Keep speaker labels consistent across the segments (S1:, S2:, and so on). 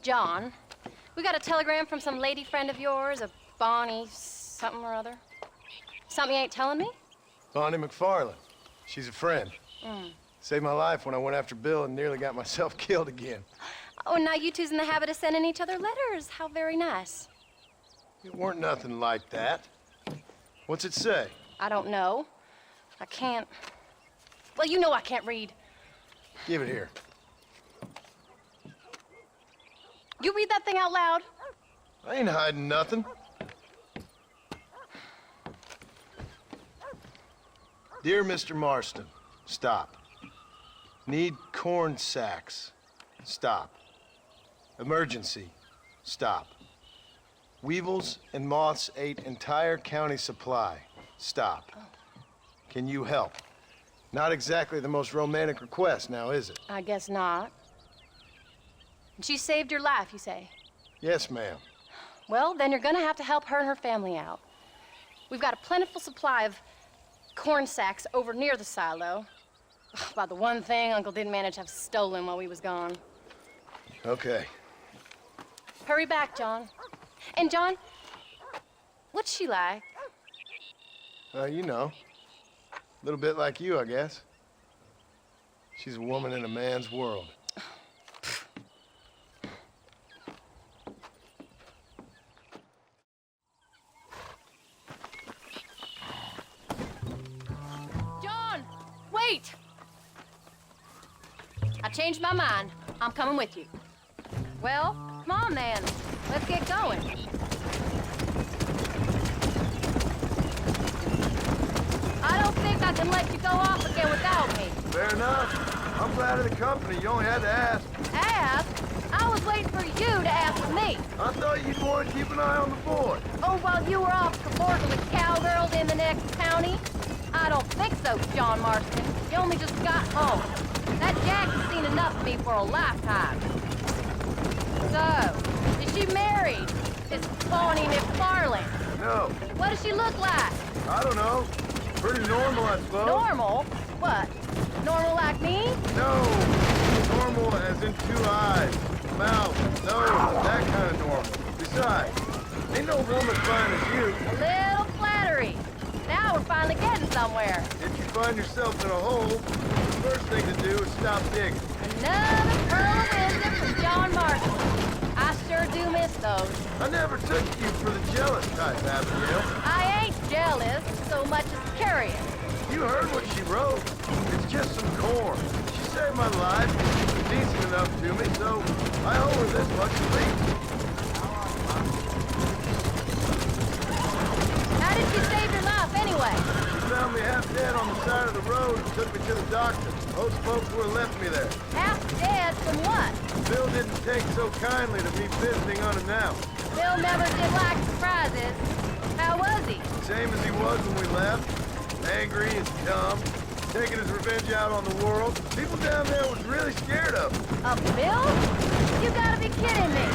S1: John, we got a telegram from some lady friend of yours, a Bonnie something or other. Something you ain't telling me?
S2: Bonnie McFarland. She's a friend.
S1: Mm.
S2: Saved my life when I went after Bill and nearly got myself killed again.
S1: Oh, and now you two's in the habit of sending each other letters. How very nice.
S2: It weren't nothing like that. What's it say?
S1: I don't know. I can't... Well, you know I can't read.
S2: Give it here.
S1: You read that thing out loud?
S2: I ain't hiding nothing. Dear Mr. Marston, stop. Need corn sacks. Stop. Emergency. Stop. Weevils and moths ate entire county supply. Stop. Can you help? Not exactly the most romantic request now, is it?
S1: I guess not. And she saved your life, you say?
S2: Yes, ma'am.
S1: Well, then you're gonna have to help her and her family out. We've got a plentiful supply of corn sacks over near the silo. About the one thing Uncle didn't manage to have stolen while we was gone.
S2: Okay.
S1: Hurry back, John. And John, what's she like?
S2: You know. A little bit like you, I guess. She's a woman in a man's world.
S1: John, wait! I changed my mind. I'm coming with you. Well, come on then. Let's get going. I don't think I can let you go off again without me.
S2: Fair enough. I'm glad of the company. You only had to ask.
S1: Ask? I was waiting for you to ask me.
S2: I thought you'd want to keep an eye on the boy.
S1: Oh, while you were off cavorting with cowgirls in the next county? I don't think so, John Marston. You only just got home. That Jack has seen enough of me for a lifetime. So, is she married? This Bonnie McFarland?
S2: No.
S1: What does she look like?
S2: I don't know. Pretty normal, I suppose.
S1: Normal? What? Normal like me?
S2: No. Normal as in 2 eyes, mouth, nose, that kind of normal. Besides, ain't no woman fine as you.
S1: A little flattery. Now we're finally getting somewhere.
S2: If you find yourself in a hole, the first thing to do is stop digging.
S1: Another pearl of wisdom from John Marston. I sure do miss those.
S2: I never took you for the jealous type, Abigail.
S1: I ain't jealous so much as curious.
S2: You heard what she wrote. It's just some corn. She saved my life. She was decent enough to me, so I owe her this much at least.
S1: How did she save your life anyway?
S2: She found me half dead on the side of the road and took me to the doctor. Most folks would have left me there.
S1: Half dead from what?
S2: Bill didn't take so kindly to me visiting unannounced.
S1: Bill never did like surprises. How was he?
S2: Same as he was when we left. Angry and dumb. Taking his revenge out on the world. People down there was really scared of him.
S1: Of Bill? You gotta be kidding me.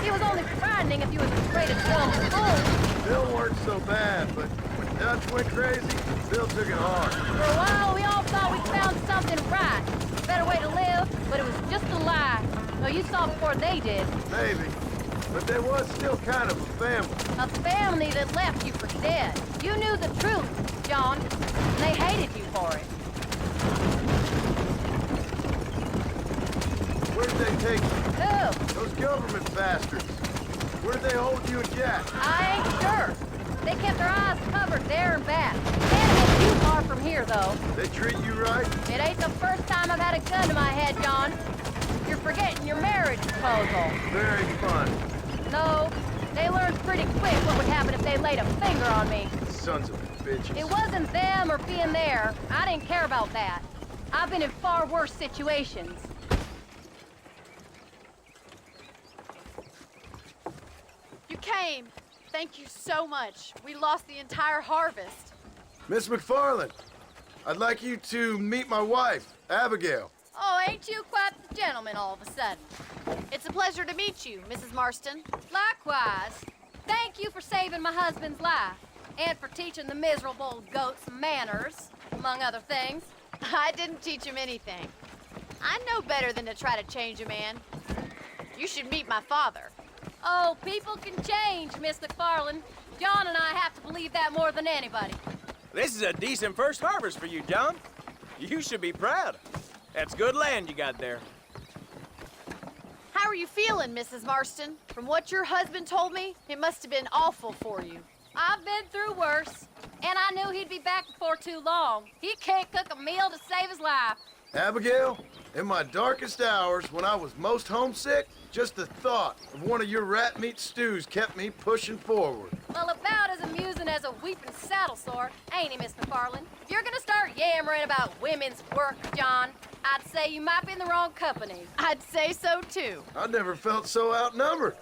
S1: He was only frightening if you was afraid of dumb fools.
S2: Bill weren't so bad, but when Dutch went crazy, Bill took it hard.
S1: For a while, we all thought we'd found something right. A better way to live, but it was just a lie. No, you saw before they did.
S2: Maybe. But there was still kind of a family.
S1: A family that left you for dead. You knew the truth, John, and they hated you for it.
S2: Where did they take you?
S1: Who?
S2: Those government bastards. Where did they hold you and Jack?
S1: I ain't sure. They kept their eyes covered there and back. Can't get too far from here, though.
S2: They treat you right?
S1: It ain't the first time I've had a gun to my head, John. You're forgetting your marriage proposal.
S2: Very fun.
S1: No, they learned pretty quick what would happen if they laid a finger on me.
S2: Sons of bitches.
S1: It wasn't them or being there. I didn't care about that. I've been in far worse situations.
S3: You came. Thank you so much. We lost the entire harvest.
S2: Miss McFarland, I'd like you to meet my wife, Abigail.
S1: Oh, ain't you quite the gentleman all of a sudden?
S3: It's a pleasure to meet you, Mrs. Marston.
S1: Likewise. Thank you for saving my husband's life. And for teaching the miserable goats manners, among other things.
S3: I didn't teach him anything. I know better than to try to change a man. You should meet my father.
S1: Oh, people can change, Miss McFarland. John and I have to believe that more than anybody.
S4: This is a decent first harvest for you, John. You should be proud. That's good land you got there.
S3: How are you feeling, Mrs. Marston? From what your husband told me, it must have been awful for you.
S1: I've been through worse, and I knew he'd be back before too long. He can't cook a meal to save his life.
S2: Abigail, in my darkest hours, when I was most homesick, just the thought of one of your rat meat stews kept me pushing forward.
S1: Well, about as amusing as a weeping saddle sore, ain't he, Miss McFarland? If you're gonna start yammering about women's work, John, I'd say you might be in the wrong company.
S3: I'd say so, too.
S2: I never felt so outnumbered.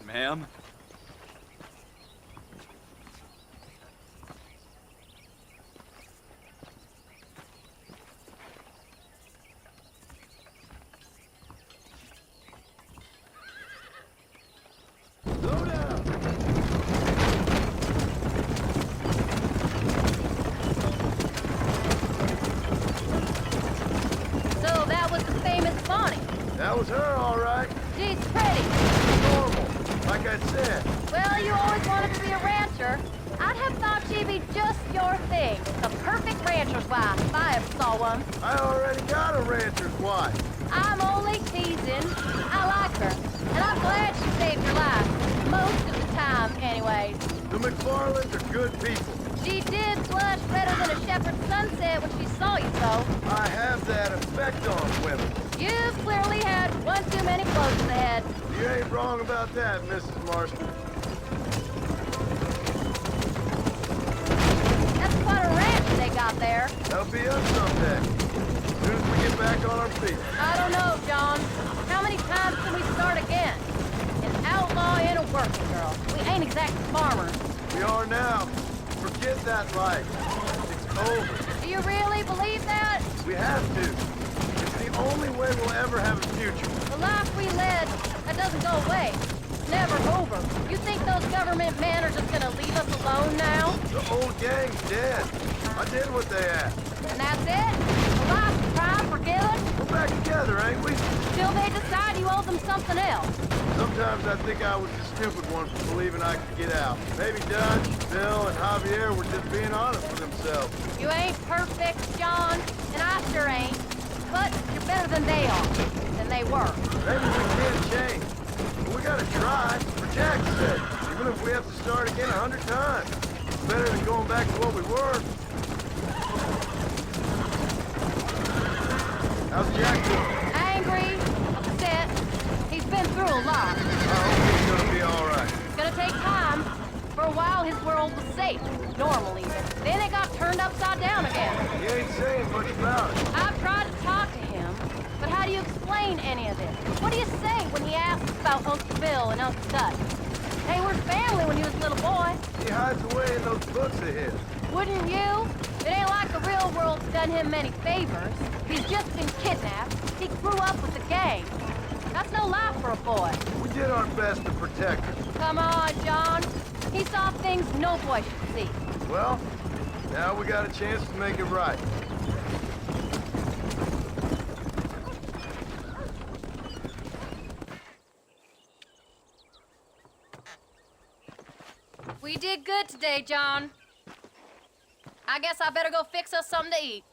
S4: Ma'am?
S2: Slow down.
S1: So that was the famous Bonnie.
S2: That was her, all right.
S1: She's pretty.
S2: Normal, like I said.
S1: Well, you always wanted to be a rancher. I'd have thought she'd be just your thing. The perfect rancher's wife, if I ever saw one.
S2: I already got a rancher's wife.
S1: I'm only teasing. I like her, and I'm glad she saved your life. Most of the time, anyways.
S2: The McFarlands are good people.
S1: She did blush redder than a shepherd's sunset when she saw you, though.
S2: I have that effect on women.
S1: You've clearly had one too many blows to the head.
S2: You ain't wrong about that, Mrs. Marston.
S1: That's quite a ranch they got there.
S2: That'll be us someday. As soon as we get back on our feet.
S1: I don't know, John. How many times can we start again? An outlaw and a working girl. We ain't exactly farmers.
S2: We are now. Forget that life. It's over.
S1: Do you really believe that?
S2: We have to. It's the only way we'll ever have a future.
S1: The life we led, that doesn't go away. It's never over. You think those government men are just gonna leave us alone now?
S2: The old gang's dead. I did what they asked.
S1: And that's it? The life, crime, forgiven?
S2: We're back together, ain't we?
S1: Till they decide you owe them something else.
S2: Sometimes I think I was the stupid one for believing I could get out. Maybe Dutch, Bill, and Javier were just being honest with themselves.
S1: You ain't perfect, John, and I sure ain't. But you're better than they are, than they were.
S2: Maybe we can change. But we gotta try, for Jack's sake. Even if we have to start again 100 times. It's better than going back to what we were. How's Jack doing?
S1: Angry, upset. He's been through a lot.
S2: I hope he's gonna be all right.
S1: It's gonna take time. For a while, his world was safe, normal even. Then it got turned upside down again.
S2: He ain't saying much about it.
S1: I've tried to talk to him, but how do you explain any of this? What do you say when he asks about Uncle Bill and Uncle Dutch? They were family when he was a little boy.
S2: He hides away in those books of his.
S1: Wouldn't you? It ain't like the real world's done him many favors. He's just been kidnapped. He grew up with the gang. That's no life for a boy.
S2: We did our best to protect him.
S1: Come on, John. He saw things no boy should see.
S2: Well, now we got a chance to make it right.
S1: We did good today, John. I guess I better go fix us something to eat.